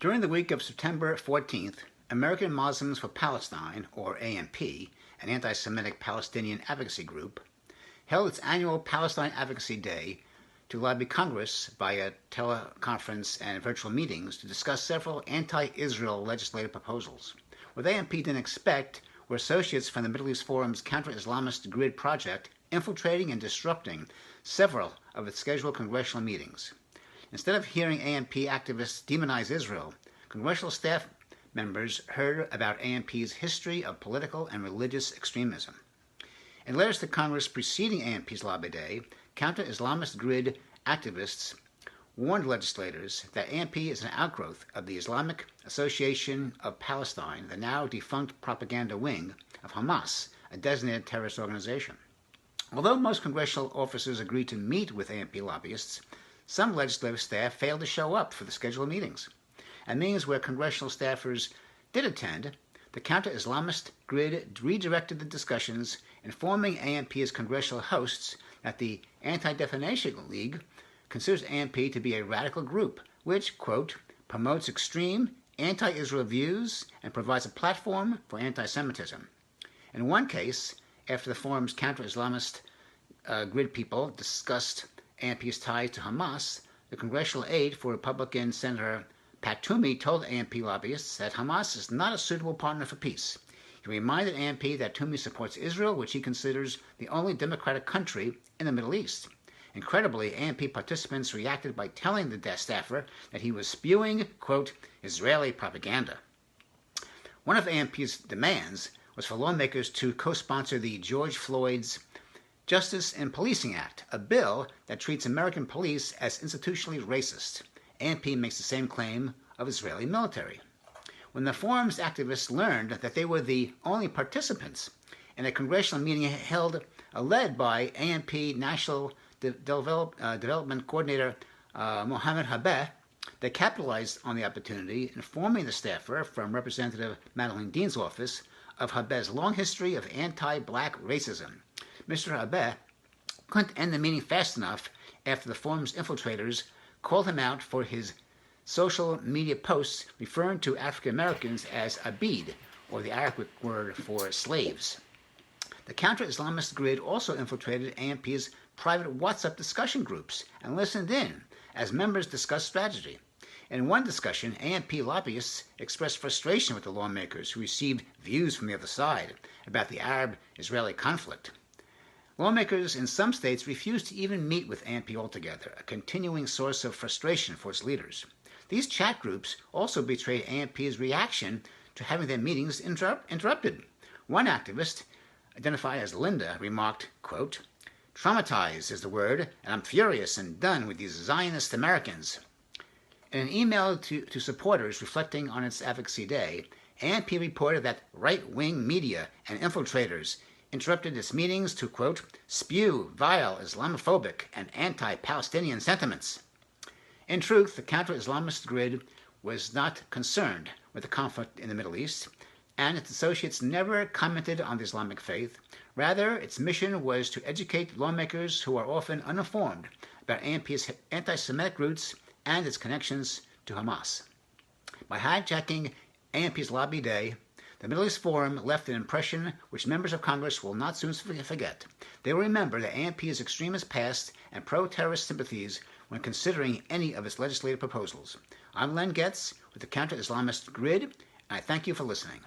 During the week of September 14th, American Muslims for Palestine, or AMP, an anti-Semitic Palestinian advocacy group, held its annual Palestine Advocacy Day to lobby Congress via teleconference and virtual meetings to discuss several anti-Israel legislative proposals. What AMP didn't expect were associates from the Middle East Forum's Counter-Islamist grid project infiltrating and disrupting several of its scheduled congressional meetings. Instead of hearing AMP activists demonize Israel, congressional staff members heard about AMP's history of political and religious extremism. In letters to Congress preceding AMP's lobby day, Counter-Islamist grid activists warned legislators that AMP is an outgrowth of the Islamic Association of Palestine, the now defunct propaganda wing of Hamas, a designated terrorist organization. Although most congressional officers agreed to meet with AMP lobbyists, some legislative staff failed to show up for the scheduled meetings. At meetings where congressional staffers did attend, the Counter-Islamist grid redirected the discussions, informing AMP's congressional hosts that the Anti-Defamation League considers AMP to be a radical group which, quote, promotes extreme anti-Israel views and provides a platform for anti-Semitism. In one case, after the forum's Counter-Islamist grid people discussed AMP's ties to Hamas, the congressional aide for Republican Senator Pat Toomey told AMP lobbyists that Hamas is not a suitable partner for peace. He reminded AMP that Toomey supports Israel, which he considers the only democratic country in the Middle East. Incredibly, AMP participants reacted by telling the desk staffer that he was spewing, quote, Israeli propaganda. One of AMP's demands was for lawmakers to co-sponsor the George Floyd's Justice in Policing Act, a bill that treats American police as institutionally racist. AMP makes the same claim of Israeli military. When the forum's activists learned that they were the only participants in a congressional meeting held led by AMP National Development Coordinator Mohammed Habeh, they capitalized on the opportunity, informing the staffer from Representative Madeline Dean's office of Habeh's long history of anti-black racism. Mr. Habeh couldn't end the meeting fast enough after the forum's infiltrators called him out for his social media posts referring to African Americans as abid, or the Arabic word for slaves. The Counter-Islamist grid also infiltrated AMP's private WhatsApp discussion groups and listened in as members discussed strategy. In one discussion, AMP lobbyists expressed frustration with the lawmakers who received views from the other side about the Arab-Israeli conflict. Lawmakers in some states refused to even meet with AMP altogether, a continuing source of frustration for its leaders. These chat groups also betrayed AMP's reaction to having their meetings interrupted. One activist, identified as Linda, remarked, quote, traumatized is the word, and I'm furious and done with these Zionist Americans. In an email to supporters reflecting on its Advocacy Day, AMP reported that right-wing media and infiltrators interrupted its meetings to, quote, spew vile Islamophobic and anti-Palestinian sentiments. In truth, the Counter-Islamist grid was not concerned with the conflict in the Middle East, and its associates never commented on the Islamic faith. Rather, its mission was to educate lawmakers who are often uninformed about AMP's anti-Semitic roots and its connections to Hamas. By hijacking AMP's lobby day, the Middle East Forum left an impression which members of Congress will not soon forget. They will remember that AMP's extremist past and pro-terrorist sympathies when considering any of its legislative proposals. I'm Len Getz with the Counter-Islamist Grid, and I thank you for listening.